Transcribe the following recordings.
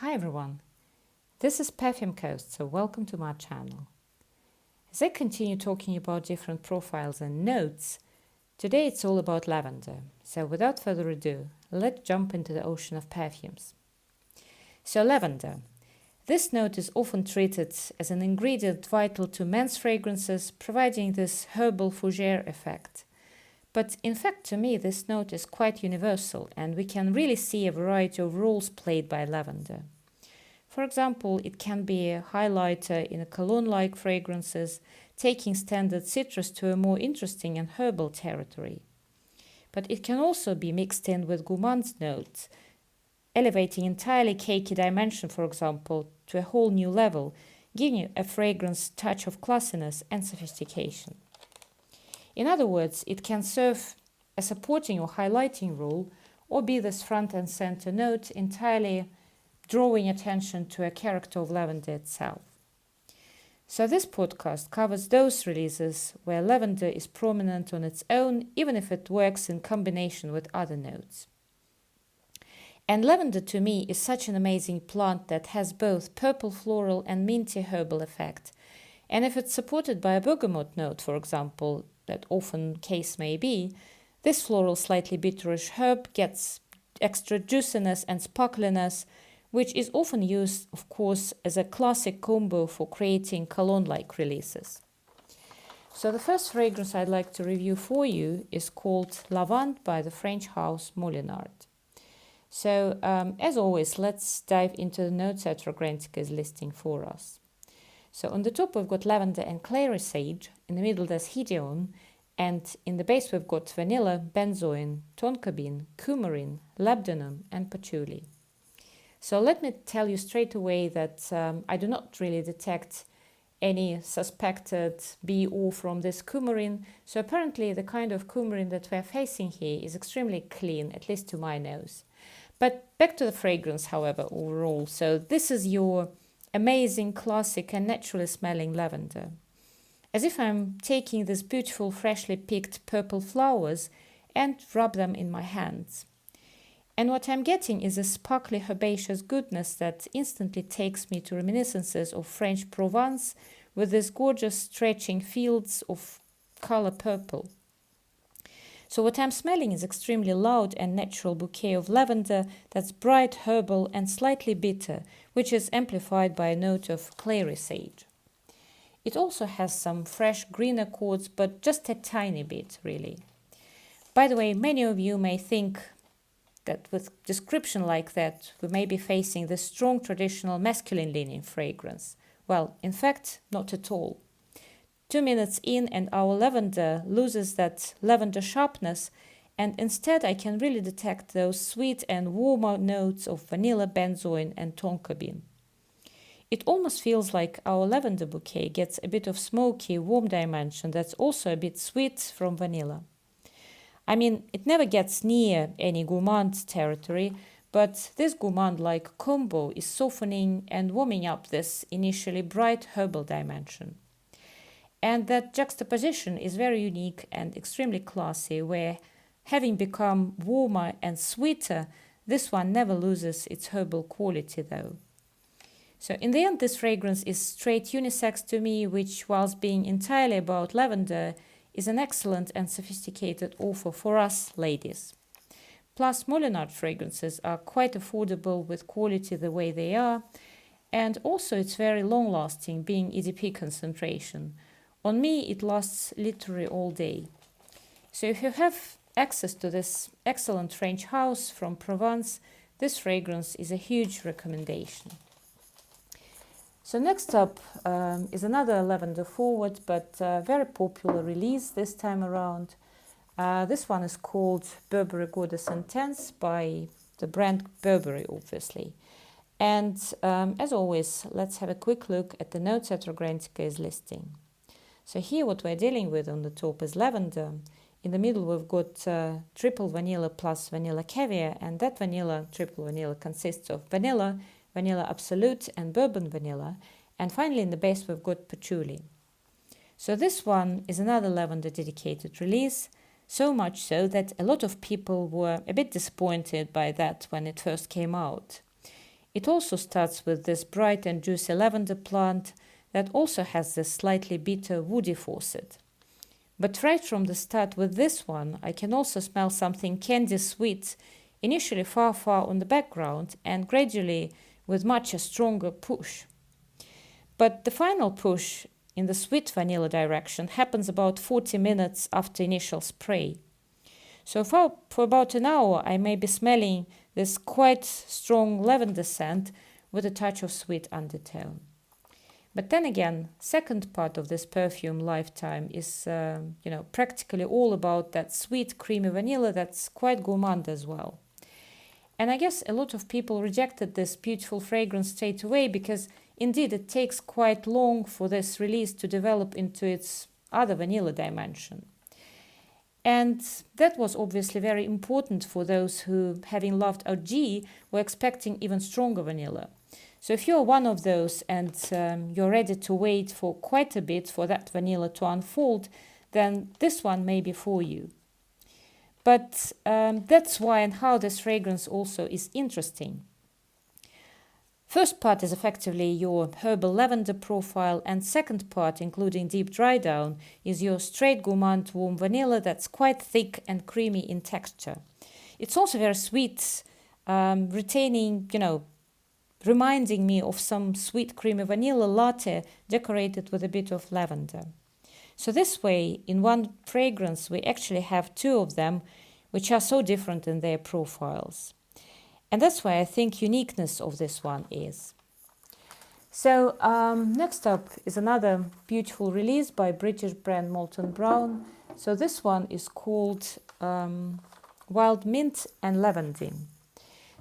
Hi everyone, this is Perfume Coast, so welcome to my channel. As I continue talking about different profiles and notes, today it's all about lavender. So without further ado, let's jump into the ocean of perfumes. So lavender. This note is often treated as an ingredient vital to men's fragrances, providing this herbal fougere effect. But in fact, to me, this note is quite universal, and we can really see a variety of roles played by lavender. For example, it can be a highlighter in a cologne-like fragrances, taking standard citrus to a more interesting and herbal territory. But it can also be mixed in with gourmand notes, elevating entirely cakey dimension, for example, to a whole new level, giving you a fragrance touch of classiness and sophistication. In other words, it can serve a supporting or highlighting role, or be this front and center note entirely drawing attention to a character of lavender itself. So this podcast covers those releases where lavender is prominent on its own, even if it works in combination with other notes. And lavender to me is such an amazing plant that has both purple floral and minty herbal effect. And if it's supported by a bergamot note, for example, that often case may be, this floral slightly bitterish herb gets extra juiciness and sparkliness, which is often used, of course, as a classic combo for creating cologne-like releases. So the first fragrance I'd like to review for you is called Lavande by the French house Molinard. So, as always, let's dive into the notes that Fragrantica is listing for us. So on the top we've got lavender and clary sage, in the middle there's Hideon, and in the base we've got vanilla, benzoin, tonka-bean, coumarin, labdanum and patchouli. So let me tell you straight away that I do not really detect any suspected BO from this coumarin. So apparently the kind of coumarin that we're facing here is extremely clean, at least to my nose. But back to the fragrance, however, overall. So this is your amazing, classic and naturally smelling lavender. As if I'm taking these beautiful, freshly picked purple flowers and rub them in my hands. And what I'm getting is a sparkly herbaceous goodness that instantly takes me to reminiscences of French Provence with these gorgeous stretching fields of color purple. So what I'm smelling is extremely loud and natural bouquet of lavender that's bright, herbal and slightly bitter, which is amplified by a note of clary sage. It also has some fresh green accords, but just a tiny bit, really. By the way, many of you may think that with description like that, we may be facing the strong traditional masculine leaning fragrance. Well, in fact, not at all. 2 minutes in and our lavender loses that lavender sharpness, and instead I can really detect those sweet and warmer notes of vanilla, benzoin and tonka bean. It almost feels like our lavender bouquet gets a bit of smoky, warm dimension that's also a bit sweet from vanilla. I mean, it never gets near any gourmand territory, but this gourmand-like combo is softening and warming up this initially bright herbal dimension. And that juxtaposition is very unique and extremely classy, where having become warmer and sweeter, this one never loses its herbal quality though. So in the end, this fragrance is straight unisex to me, which, whilst being entirely about lavender, is an excellent and sophisticated offer for us ladies. Plus, Molinard fragrances are quite affordable with quality the way they are, and also it's very long-lasting, being EDP concentration. On me, it lasts literally all day. So if you have access to this excellent French house from Provence, this fragrance is a huge recommendation. So next up is another lavender forward, but very popular release this time around. This one is called Burberry Goddess Intense by the brand Burberry, obviously. And as always, let's have a quick look at the notes that Fragrantica is listing. So here what we're dealing with on the top is lavender. In the middle we've got triple vanilla plus vanilla caviar, and that triple vanilla consists of vanilla, vanilla absolute and bourbon vanilla, and finally in the base we've got patchouli. So this one is another lavender dedicated release, so much so that a lot of people were a bit disappointed by that when it first came out. It also starts with this bright and juicy lavender plant that also has this slightly bitter woody faucet. But right from the start with this one, I can also smell something candy sweet, initially far, far on the background and gradually with much a stronger push. But the final push in the sweet vanilla direction happens about 40 minutes after initial spray. So for about an hour, I may be smelling this quite strong lavender scent with a touch of sweet undertone. But then again, second part of this perfume lifetime is, practically all about that sweet, creamy vanilla that's quite gourmand as well. And I guess a lot of people rejected this beautiful fragrance straight away because indeed it takes quite long for this release to develop into its other vanilla dimension. And that was obviously very important for those who, having loved OG, were expecting even stronger vanilla. So if you're one of those and you're ready to wait for quite a bit for that vanilla to unfold, then this one may be for you. But that's why and how this fragrance also is interesting. First part is effectively your herbal lavender profile, and second part, including deep dry down, is your straight gourmand warm vanilla that's quite thick and creamy in texture. It's also very sweet, retaining, reminding me of some sweet creamy vanilla latte decorated with a bit of lavender. So this way, in one fragrance, we actually have two of them, which are so different in their profiles. And that's why I think uniqueness of this one is. So next up is another beautiful release by British brand Molton Brown. So this one is called Wild Mint and Lavandin.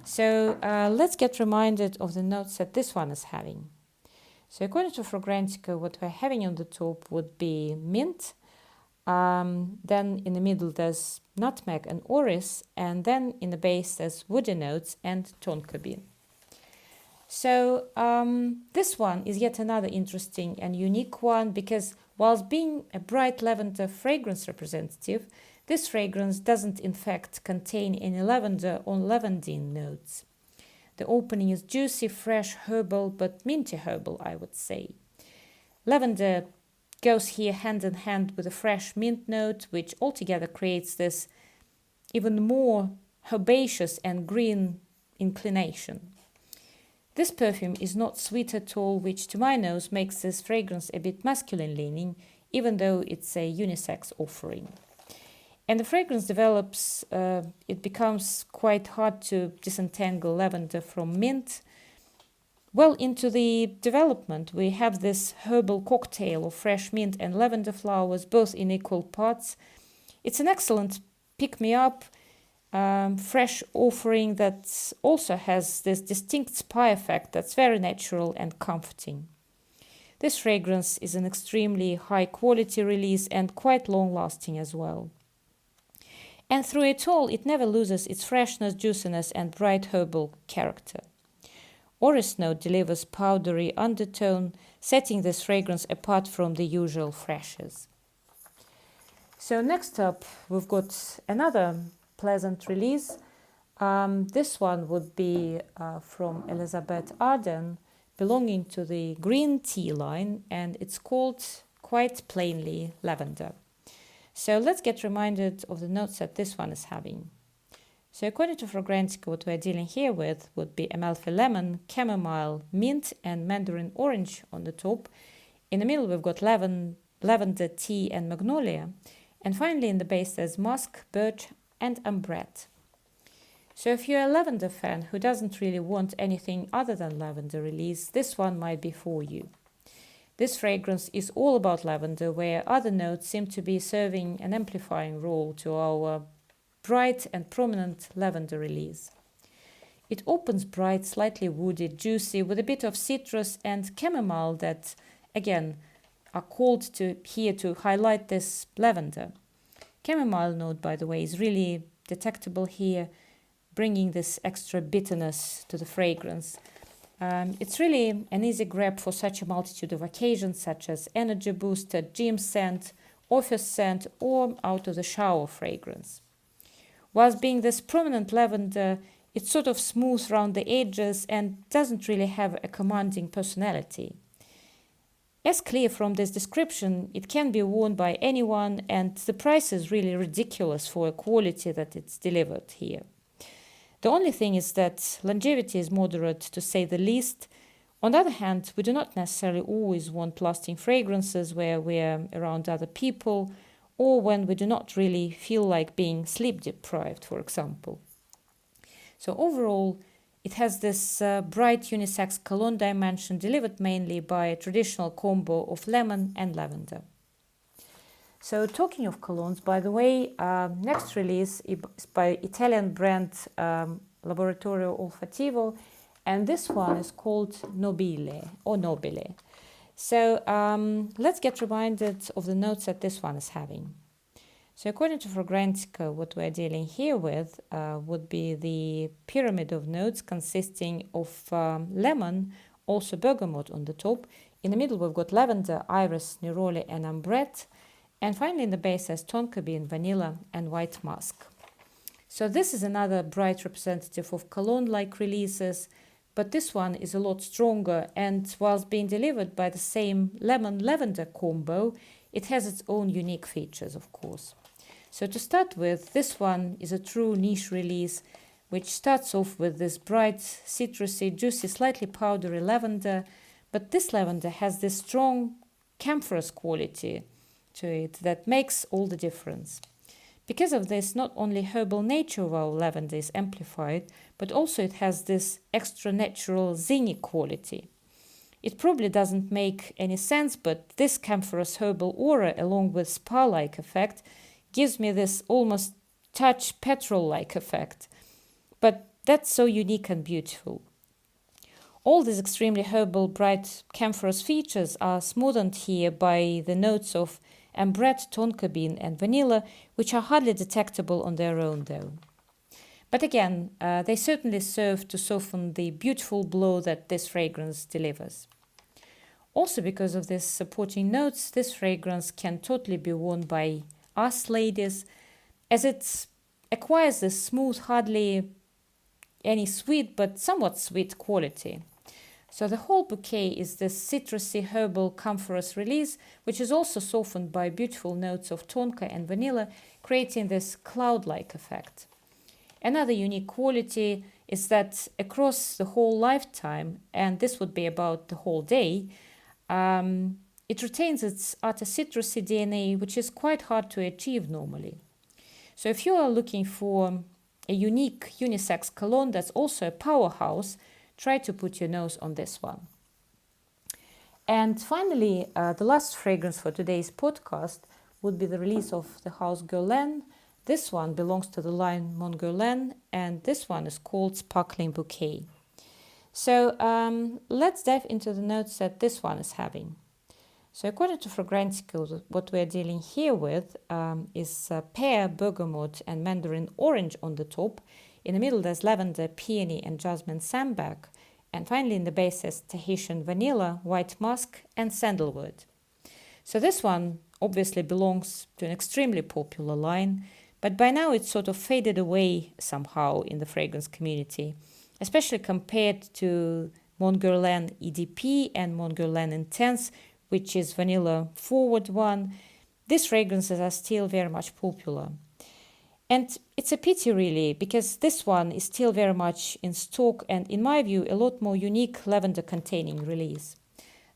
So let's get reminded of the notes that this one is having. So according to Fragrantica, what we're having on the top would be mint. Then in the middle there's nutmeg and orris, and then in the base there's woody notes and tonka bean. So this one is yet another interesting and unique one because whilst being a bright lavender fragrance representative, this fragrance doesn't in fact contain any lavender or lavandin notes. The opening is juicy, fresh, herbal, but minty herbal, I would say. Lavender goes here hand in hand with a fresh mint note, which altogether creates this even more herbaceous and green inclination. This perfume is not sweet at all, which to my nose makes this fragrance a bit masculine leaning, even though it's a unisex offering. And the fragrance develops, it becomes quite hard to disentangle lavender from mint. Well into the development, we have this herbal cocktail of fresh mint and lavender flowers, both in equal parts. It's an excellent pick-me-up, fresh offering that also has this distinct spa effect that's very natural and comforting. This fragrance is an extremely high-quality release and quite long-lasting as well. And through it all, it never loses its freshness, juiciness, and bright herbal character. Orris note delivers powdery undertone, setting this fragrance apart from the usual freshes. So next up, we've got another pleasant release. This one would be from Elizabeth Arden, belonging to the green tea line, and it's called quite plainly Lavender. So let's get reminded of the notes that this one is having. So according to Fragrantica, what we're dealing here with would be Amalfi lemon, chamomile, mint and mandarin orange on the top. In the middle we've got lavender, tea and magnolia. And finally in the base there's musk, birch and ambrette. So if you're a lavender fan who doesn't really want anything other than lavender release, this one might be for you. This fragrance is all about lavender, where other notes seem to be serving an amplifying role to our bright and prominent lavender release. It opens bright, slightly woody, juicy, with a bit of citrus and chamomile that, again, are called to here to highlight this lavender. Chamomile note, by the way, is really detectable here, bringing this extra bitterness to the fragrance. It's really an easy grab for such a multitude of occasions, such as energy booster, gym scent, office scent, or out of the shower fragrance. Whilst being this prominent lavender, It's sort of smooth around the edges and doesn't really have a commanding personality. As clear from this description, it can be worn by anyone, and the price is really ridiculous for a quality that it's delivered here. The only thing is that longevity is moderate, to say the least. On the other hand, we do not necessarily always want lasting fragrances where we're around other people, or when we do not really feel like being sleep deprived, for example. So overall, it has this bright unisex cologne dimension delivered mainly by a traditional combo of lemon and lavender. So talking of colognes, by the way, next release is by Italian brand Laboratorio Olfattivo, and this one is called Nobile or Nobile. So let's get reminded of the notes that this one is having. So according to Fragrantica, what we're dealing here with would be the pyramid of notes consisting of lemon, also bergamot on the top. In the middle, we've got lavender, iris, neroli, and ambrette. And finally, in the base, has tonka bean, vanilla, and white musk. So this is another bright representative of cologne-like releases, but this one is a lot stronger, and whilst being delivered by the same lemon-lavender combo, it has its own unique features, of course. So to start with, this one is a true niche release, which starts off with this bright, citrusy, juicy, slightly powdery lavender, but this lavender has this strong camphorous quality to it that makes all the difference. Because of this, not only herbal nature of our lavender is amplified, but also it has this extra natural zingy quality. It probably doesn't make any sense, but this camphorous herbal aura, along with spa-like effect, gives me this almost touch petrol-like effect. But that's so unique and beautiful. All these extremely herbal, bright, camphorous features are smoothened here by the notes of ambrette, tonka bean, and vanilla, which are hardly detectable on their own, though. But again, they certainly serve to soften the beautiful blow that this fragrance delivers. Also, because of these supporting notes, this fragrance can totally be worn by us ladies, as it acquires this smooth, hardly any sweet, but somewhat sweet quality. So the whole bouquet is this citrusy, herbal, camphorous release, which is also softened by beautiful notes of tonka and vanilla, creating this cloud-like effect. Another unique quality is that across the whole lifetime, and this would be about the whole day, it retains its utter citrusy DNA, which is quite hard to achieve normally. So if you are looking for a unique unisex cologne that's also a powerhouse, try to put your nose on this one. And finally, the last fragrance for today's podcast would be the release of the house Guerlain. This one belongs to the line Mon Guerlain, and this one is called Sparkling Bouquet. So let's dive into the notes that this one is having. So according to Fragrantica, what we're dealing here with is pear, bergamot, and mandarin orange on the top. In the middle, there's lavender, peony, and jasmine sambac. And finally, in the base, there's Tahitian vanilla, white musk, and sandalwood. So this one obviously belongs to an extremely popular line, but by now it's sort of faded away somehow in the fragrance community, especially compared to Mon Guerlain EDP and Mon Guerlain Intense, which is vanilla forward one. These fragrances are still very much popular. And it's a pity really, because this one is still very much in stock and in my view a lot more unique lavender containing release.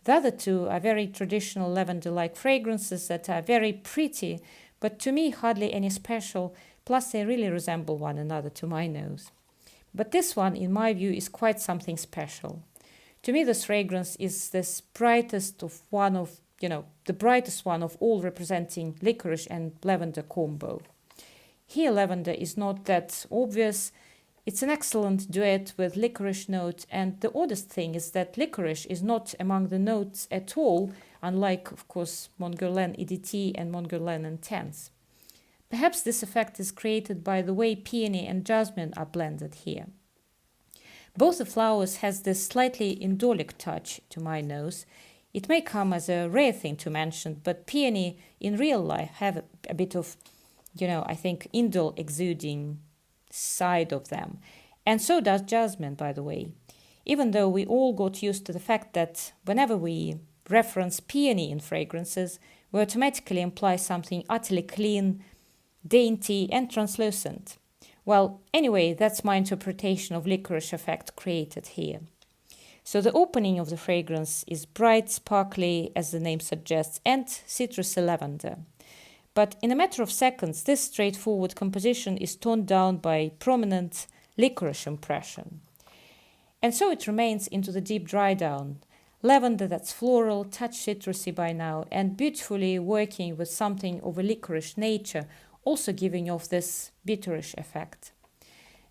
The other two are very traditional lavender-like fragrances that are very pretty, but to me hardly any special, plus they really resemble one another to my nose. But this one, in my view, is quite something special. To me, this fragrance is this brightest of one of, the brightest one of all, representing licorice and lavender combo. Here, lavender is not that obvious. It's an excellent duet with licorice note, and the oddest thing is that licorice is not among the notes at all, unlike, of course, Mon Guerlain EDT and Mon Guerlain Intense. Perhaps this effect is created by the way peony and jasmine are blended here. Both the flowers has this slightly indolic touch to my nose. It may come as a rare thing to mention, but peony in real life have a bit of, I think, indole exuding side of them. And so does jasmine, by the way. Even though we all got used to the fact that whenever we reference peony in fragrances, we automatically imply something utterly clean, dainty, and translucent. Well, anyway, that's my interpretation of licorice effect created here. So the opening of the fragrance is bright, sparkly, as the name suggests, and citrusy lavender. But in a matter of seconds, this straightforward composition is toned down by prominent licorice impression. And so it remains into the deep dry down. Lavender that's floral, touch citrusy by now, and beautifully working with something of a licorice nature, also giving off this bitterish effect.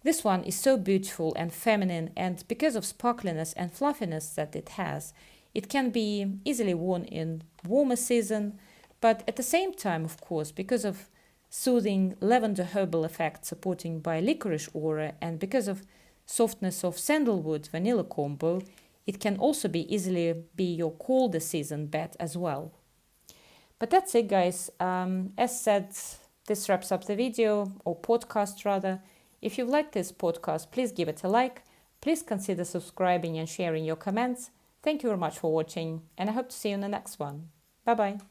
This one is so beautiful and feminine, and because of sparkliness and fluffiness that it has, it can be easily worn in warmer season, but at the same time, of course, because of soothing lavender herbal effect supporting by licorice aura, and because of softness of sandalwood vanilla combo, it can also be easily be your colder season bet as well. But that's it, guys. As said, this wraps up the video, or podcast rather. If you've liked this podcast, please give it a like. Please consider subscribing and sharing your comments. Thank you very much for watching, and I hope to see you in the next one. Bye-bye.